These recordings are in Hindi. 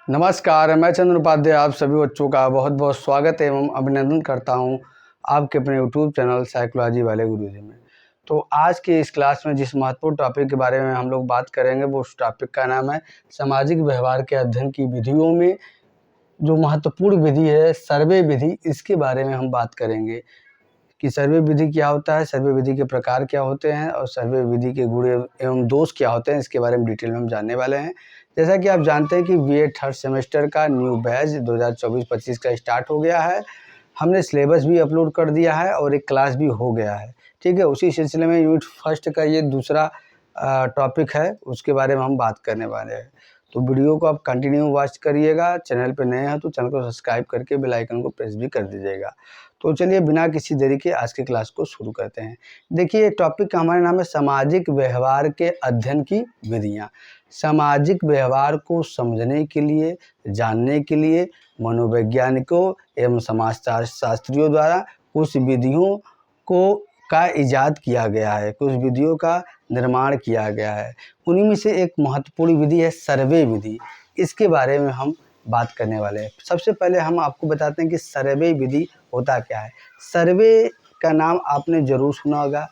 नमस्कार, मैं चंद्र उपाध्याय आप सभी बच्चों का बहुत बहुत स्वागत एवं अभिनंदन करता हूं आपके अपने यूट्यूब चैनल साइकोलॉजी वाले गुरुजी में। तो आज के इस क्लास में जिस महत्वपूर्ण टॉपिक के बारे में हम लोग बात करेंगे वो उस टॉपिक का नाम है सामाजिक व्यवहार के अध्ययन की विधियों में जो महत्वपूर्ण विधि है सर्वे विधि। इसके बारे में हम बात करेंगे कि सर्वे विधि क्या होता है, सर्वे विधि के प्रकार क्या होते हैं और सर्वे विधि के गुण एवं दोष क्या होते हैं, इसके बारे में डिटेल में हम जानने वाले हैं। जैसा कि आप जानते हैं कि बीए थर्ड सेमेस्टर का न्यू बैच 2024-25 का स्टार्ट हो गया है। हमने सिलेबस भी अपलोड कर दिया है और एक क्लास भी हो गया है, ठीक है। उसी सिलसिले में यूनिट फर्स्ट का ये दूसरा टॉपिक है, उसके बारे में हम बात करने वाले हैं। तो वीडियो को आप कंटिन्यू वॉच करिएगा। चैनल पे नए हैं तो चैनल को सब्सक्राइब करके बेल आइकन को प्रेस भी कर दीजिएगा। तो चलिए बिना किसी देरी के आज की क्लास को शुरू करते हैं। देखिए टॉपिक का हमारा नाम है सामाजिक व्यवहार के अध्ययन की विधियाँ। सामाजिक व्यवहार को समझने के लिए, जानने के लिए मनोवैज्ञानिकों एवं समाजशास्त्रियों द्वारा कुछ विधियों का इजाद किया गया है, कुछ विधियों का निर्माण किया गया है। उन्हीं में से एक महत्वपूर्ण विधि है सर्वे विधि। इसके बारे में हम बात करने वाले हैं। सबसे पहले हम आपको बताते हैं कि सर्वे विधि होता क्या है। सर्वे का नाम आपने ज़रूर सुना होगा।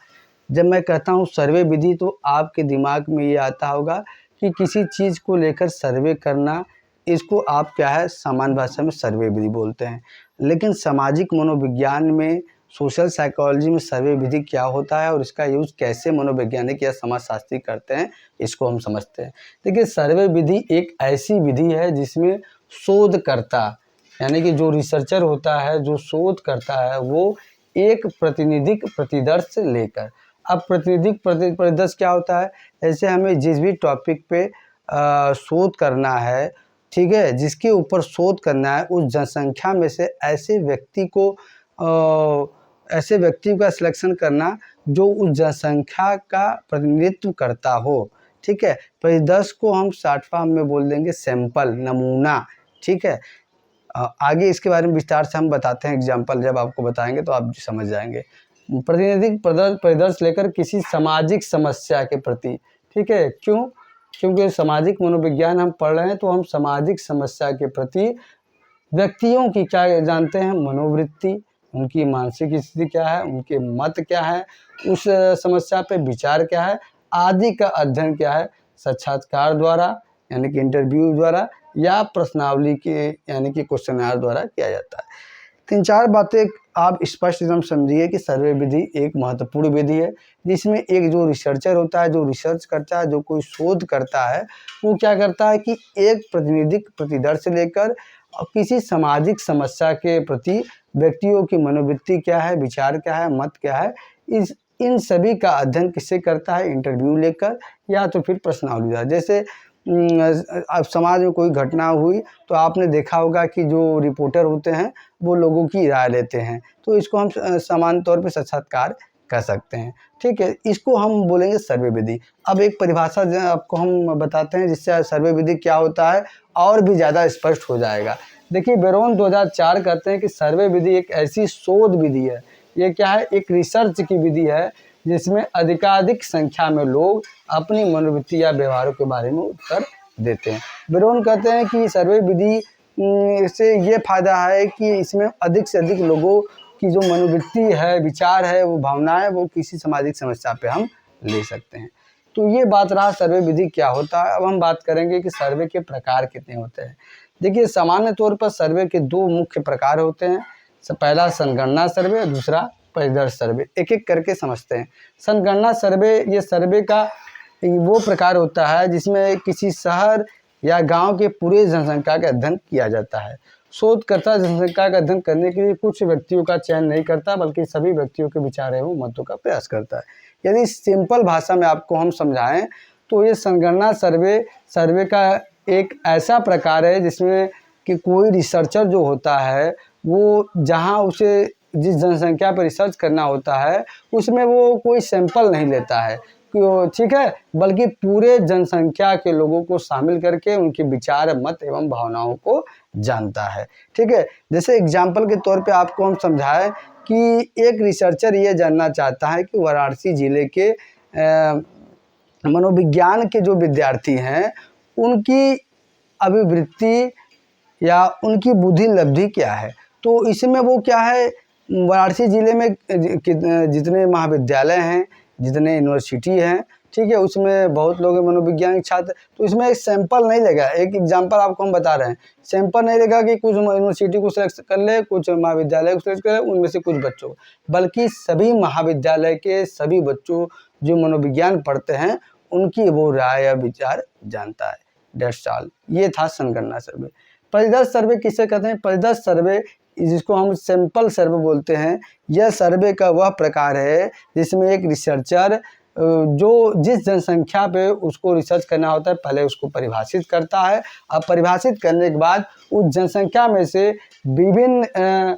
जब मैं कहता हूँ सर्वे विधि तो आपके दिमाग में ये आता होगा कि किसी चीज़ को लेकर सर्वे करना, इसको आप क्या है सामान्य भाषा में सर्वे विधि बोलते हैं। लेकिन सामाजिक मनोविज्ञान में, सोशल साइकोलॉजी में सर्वे विधि क्या होता है और इसका यूज़ कैसे मनोवैज्ञानिक या समाजशास्त्री करते हैं, इसको हम समझते हैं। देखिए सर्वे विधि एक ऐसी विधि है जिसमें शोधकर्ता यानी कि जो रिसर्चर होता है, जो शोध करता है, वो एक प्रतिनिधिक प्रतिदर्श लेकर, अब प्रतिनिधिक प्रतिदर्श क्या होता है, ऐसे हमें जिस भी टॉपिक पे शोध करना है, ठीक है, जिसके ऊपर शोध करना है, उस जनसंख्या में से ऐसे व्यक्ति का सिलेक्शन करना जो उस जनसंख्या का प्रतिनिधित्व करता हो, ठीक है। परिदर्श को हम शॉर्ट फॉर्म में बोल देंगे सैंपल, नमूना, ठीक है। आगे इसके बारे में विस्तार से हम बताते हैं, एग्जाम्पल जब आपको बताएंगे तो आप समझ जाएंगे। प्रतिनिधिक परिदर्श लेकर किसी सामाजिक समस्या के प्रति, ठीक है। क्यों? क्योंकि सामाजिक मनोविज्ञान हम पढ़ रहे हैं तो हम सामाजिक समस्या के प्रति व्यक्तियों की क्या जानते हैं, मनोवृत्ति, उनकी मानसिक स्थिति क्या है, उनके मत क्या है, उस समस्या पे विचार क्या है आदि का अध्ययन क्या है साक्षात्कार द्वारा यानी कि इंटरव्यू द्वारा या प्रश्नावली के यानी कि क्वेश्चनर द्वारा किया जाता है। 3-4 बातें आप स्पष्ट एकदम समझिए कि सर्वे विधि एक महत्वपूर्ण विधि है जिसमें एक जो रिसर्चर होता है, जो रिसर्च करता है, जो कोई शोध करता है, वो क्या करता है कि एक प्रतिनिधिक प्रतिदर्श लेकर किसी सामाजिक समस्या के प्रति व्यक्तियों की मनोवृत्ति क्या है, विचार क्या है, मत क्या है, इन सभी का अध्ययन किससे करता है, इंटरव्यू लेकर या तो फिर प्रश्नावली द्वारा। जैसे अब समाज में कोई घटना हुई तो आपने देखा होगा कि जो रिपोर्टर होते हैं वो लोगों की राय लेते हैं, तो इसको हम सामान्य तौर पे साक्षात्कार कह सकते हैं, ठीक है। इसको हम बोलेंगे सर्वे विधि। अब एक परिभाषा आपको हम बताते हैं जिससे सर्वे विधि क्या होता है और भी ज़्यादा स्पष्ट हो जाएगा। देखिए बेरोन 2004 कहते हैं कि सर्वे विधि एक ऐसी शोध विधि है, ये क्या है, एक रिसर्च की विधि है जिसमें अधिकाधिक संख्या में लोग अपनी मनोवृत्ति या व्यवहारों के बारे में उत्तर देते हैं। बेरोन कहते हैं कि सर्वे विधि से ये फायदा है कि इसमें अधिक से अधिक लोगों की जो मनोवृत्ति है, विचार है, वो भावना है, वो किसी सामाजिक समस्या पे हम ले सकते हैं। तो ये बात रहा सर्वे विधि क्या होता है। अब हम बात करेंगे कि सर्वे के प्रकार कितने होते हैं। देखिए सामान्य तौर पर सर्वे के 2 मुख्य प्रकार होते हैं। पहला संगणना सर्वे, दूसरा परिदर्श सर्वे। एक एक करके समझते हैं। संगणना सर्वे, ये सर्वे का वो प्रकार होता है जिसमें किसी शहर या गांव के पूरे जनसंख्या का अध्ययन किया जाता है। शोधकर्ता जनसंख्या का अध्ययन करने के लिए कुछ व्यक्तियों का चयन नहीं करता बल्कि सभी व्यक्तियों के विचार एवं मतों का प्रयास करता है। यदि सिंपल भाषा में आपको हम समझाएं तो ये संगणना सर्वे का एक ऐसा प्रकार है जिसमें कि कोई रिसर्चर जो होता है वो जहाँ उसे जिस जनसंख्या पर रिसर्च करना होता है उसमें वो कोई सैंपल नहीं लेता है, ठीक है, बल्कि पूरे जनसंख्या के लोगों को शामिल करके उनके विचार, मत एवं भावनाओं को जानता है, ठीक है। जैसे एग्जाम्पल के तौर पे आपको हम समझाएं कि एक रिसर्चर ये जानना चाहता है कि वाराणसी जिले के मनोविज्ञान के जो विद्यार्थी हैं उनकी अभिवृत्ति या उनकी बुद्धि लब्धि क्या है। तो इसमें वो क्या है, वाराणसी ज़िले में जितने महाविद्यालय हैं, जितने यूनिवर्सिटी हैं, ठीक है, उसमें बहुत लोग हैं मनोविज्ञान के छात्र। तो इसमें एक सैंपल नहीं लेगा, एक एग्जांपल आपको हम बता रहे हैं। सैंपल नहीं लेगा कि कुछ यूनिवर्सिटी को सिलेक्ट कर ले, कुछ महाविद्यालय को सिलेक्ट कर ले, उनमें से कुछ बच्चों, बल्कि सभी महाविद्यालय के सभी बच्चों जो मनोविज्ञान पढ़ते हैं उनकी वो राय या विचार जानता है। That's all. ये था संगणना सर्वे। परिदर्श सर्वे किसे कहते हैं? परिदर्श सर्वे, जिसको हम सैंपल सर्वे बोलते हैं, यह सर्वे का वह प्रकार है जिसमें एक रिसर्चर जो जिस जनसंख्या पे उसको रिसर्च करना होता है पहले उसको परिभाषित करता है। अब परिभाषित करने के बाद उस जनसंख्या में से विभिन्न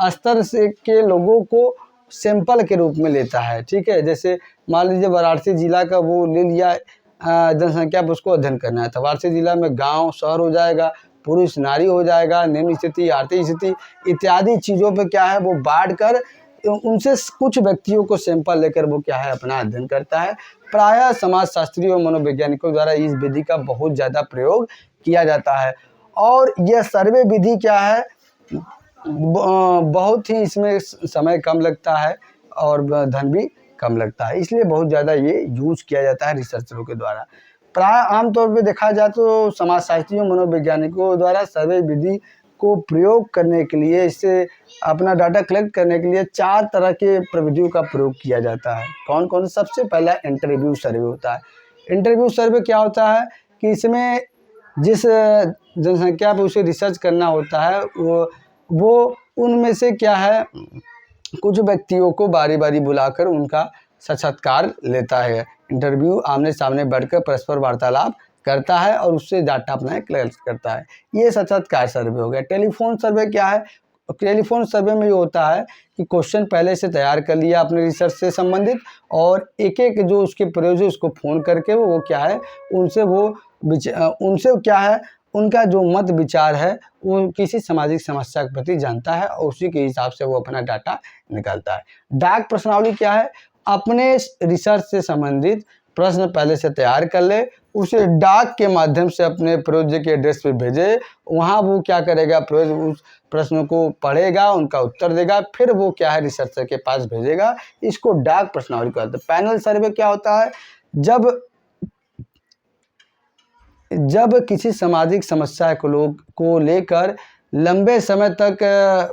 स्तर से के लोगों को सैंपल के रूप में लेता है, ठीक है। जैसे मान लीजिए वाराणसी जिला का वो ले लिया, जनसंख्या पर उसको अध्ययन करना है, तो वाराणसी जिला में गांव शहर हो जाएगा, पुरुष नारी हो जाएगा, निम्न स्थिति आर्थिक स्थिति इत्यादि चीज़ों पे क्या है वो बांट कर उनसे कुछ व्यक्तियों को सैंपल लेकर वो क्या है अपना अध्ययन करता है। प्रायः समाजशास्त्रियों और मनोवैज्ञानिकों द्वारा इस विधि का बहुत ज़्यादा प्रयोग किया जाता है। और यह सर्वे विधि क्या है, बहुत ही इसमें समय कम लगता है और धन भी कम लगता है, इसलिए बहुत ज़्यादा ये यूज किया जाता है रिसर्चरों के द्वारा। प्राय आमतौर पे देखा जाए तो समाजशास्त्रियों मनोवैज्ञानिकों द्वारा सर्वे विधि को प्रयोग करने के लिए, इससे अपना डाटा कलेक्ट करने के लिए 4 तरह के प्रविधियों का प्रयोग किया जाता है। कौन कौन? सबसे पहला इंटरव्यू सर्वे होता है। इंटरव्यू सर्वे क्या होता है कि इसमें जिस जनसंख्या पर उसे रिसर्च करना होता है वो उनमें से क्या है कुछ व्यक्तियों को बारी बारी बुलाकर उनका साक्षात्कार लेता है। इंटरव्यू आमने सामने बैठकर परस्पर वार्तालाप करता है और उससे डाटा अपना कलेक्ट करता है। ये साक्षात्कार सर्वे हो गया। टेलीफोन सर्वे क्या है? टेलीफोन सर्वे में ये होता है कि क्वेश्चन पहले से तैयार कर लिया अपने रिसर्च से संबंधित, और एक एक जो उसके प्रयोजक उसको फ़ोन करके वो क्या है उनसे क्या है उनका जो मत विचार है वो किसी सामाजिक समस्या के प्रति जानता है और उसी के हिसाब से वो अपना डाटा निकालता है। डाक प्रश्नावली क्या है? अपने रिसर्च से संबंधित प्रश्न पहले से तैयार कर ले, उसे डाक के माध्यम से अपने प्रोजेक्ट के एड्रेस पे भेजे। वहाँ वो क्या करेगा, उस प्रश्नों को पढ़ेगा, उनका उत्तर देगा, फिर वो क्या है रिसर्चर के पास भेजेगा। इसको डाक प्रश्नावली कहते हैं। पैनल सर्वे क्या होता है? जब किसी सामाजिक समस्या को लेकर लंबे समय तक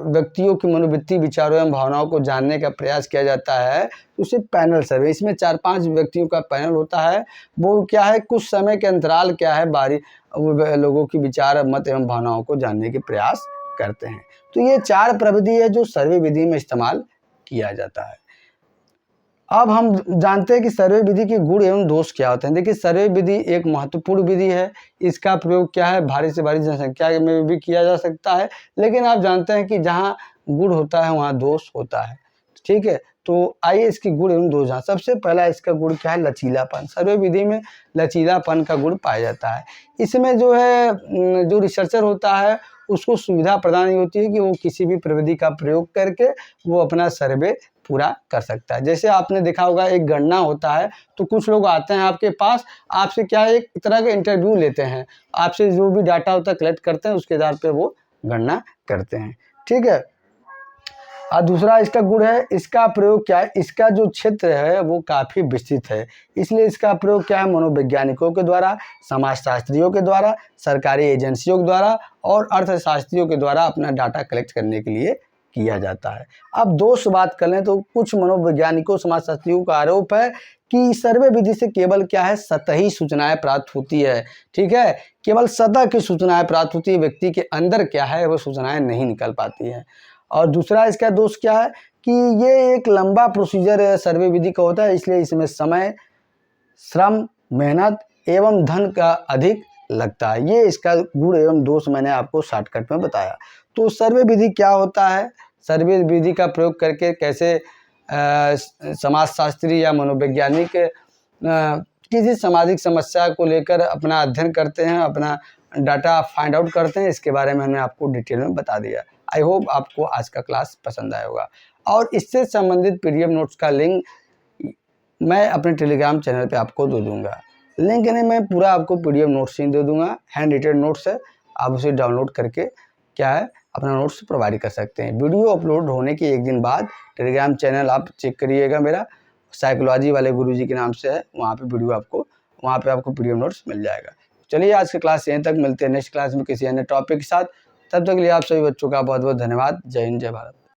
व्यक्तियों की मनोवृत्ति, विचारों एवं भावनाओं को जानने का प्रयास किया जाता है, उसे पैनल सर्वे। इसमें 4-5 व्यक्तियों का पैनल होता है। वो क्या है कुछ समय के अंतराल क्या है लोगों की विचार, मत एवं भावनाओं को जानने के प्रयास करते हैं। तो ये 4 प्रविधि है जो सर्वे विधि में इस्तेमाल किया जाता है। अब हम जानते हैं कि सर्वे विधि के गुण एवं दोष क्या होते हैं। देखिए, सर्वे विधि एक महत्वपूर्ण विधि है। इसका प्रयोग क्या है भारी से भारी जनसंख्या में भी किया जा सकता है, लेकिन आप जानते हैं कि जहाँ गुण होता है वहाँ दोष होता है, ठीक है। तो आइए इसके गुण एवं दोष जान। सबसे पहला इसका गुण क्या है? लचीलापन। सर्वे विधि में लचीलापन का गुण पाया जाता है। इसमें जो है जो रिसर्चर होता है उसको सुविधा प्रदान होती है कि वो किसी भी प्रविधि का प्रयोग करके वो अपना सर्वे पूरा कर सकता है। जैसे आपने देखा होगा एक गणना होता है तो कुछ लोग आते हैं आपके पास, आपसे क्या है एक तरह का इंटरव्यू लेते हैं, आपसे जो भी डाटा होता है कलेक्ट करते हैं, उसके आधार पे वो गणना करते हैं, ठीक है। और दूसरा इसका गुण है, इसका प्रयोग क्या है? इसका जो क्षेत्र है वो काफ़ी विस्तृत है, इसलिए इसका प्रयोग क्या है मनोवैज्ञानिकों के द्वारा, समाजशास्त्रियों के द्वारा, सरकारी एजेंसियों के द्वारा और अर्थशास्त्रियों के द्वारा अपना डाटा कलेक्ट करने के लिए किया जाता है। अब दोष बात कर लें तो कुछ मनोवैज्ञानिकों, समाजशास्त्रियों का आरोप है कि सर्वे विधि से केवल क्या है सतही सूचनाएं प्राप्त होती है, ठीक है। केवल सतह की सूचनाएं प्राप्त होती है, व्यक्ति के अंदर क्या है वो सूचनाएं नहीं निकल पाती हैं। और दूसरा इसका दोष क्या है कि ये एक लंबा प्रोसीजर सर्वे विधि का होता है, इसलिए इसमें समय, श्रम, मेहनत एवं धन का अधिक लगता है। ये इसका गुण एवं दोष मैंने आपको शॉर्टकट में बताया। तो सर्वे विधि क्या होता है? सर्वे विधि का प्रयोग करके कैसे समाजशास्त्री या मनोवैज्ञानिक किसी सामाजिक समस्या को लेकर अपना अध्ययन करते हैं, अपना डाटा फाइंड आउट करते हैं, इसके बारे में मैंने आपको डिटेल में बता दिया। आई होप आपको आज का क्लास पसंद आया होगा। और इससे संबंधित PDF नोट्स का लिंक मैं अपने टेलीग्राम चैनल पे आपको दे दूंगा। लिंक नहीं, मैं पूरा आपको PDF नोट्स ही दे दूंगा, हैंड रिटेन नोट्स है, आप उसे डाउनलोड करके क्या है अपना नोट्स प्रोवाइड कर सकते हैं। वीडियो अपलोड होने के एक दिन बाद टेलीग्राम चैनल आप चेक करिएगा, मेरा साइकोलॉजी वाले गुरुजी के नाम से है, वहाँ पे वीडियो आपको वहाँ पे आपको पीडीएफ नोट्स मिल जाएगा। चलिए आज की क्लास यहीं तक, मिलते हैं नेक्स्ट क्लास में किसी अन्य टॉपिक के साथ। तब तक के लिए आप सभी बच्चों का बहुत बहुत धन्यवाद। जय हिंद, जय भारत।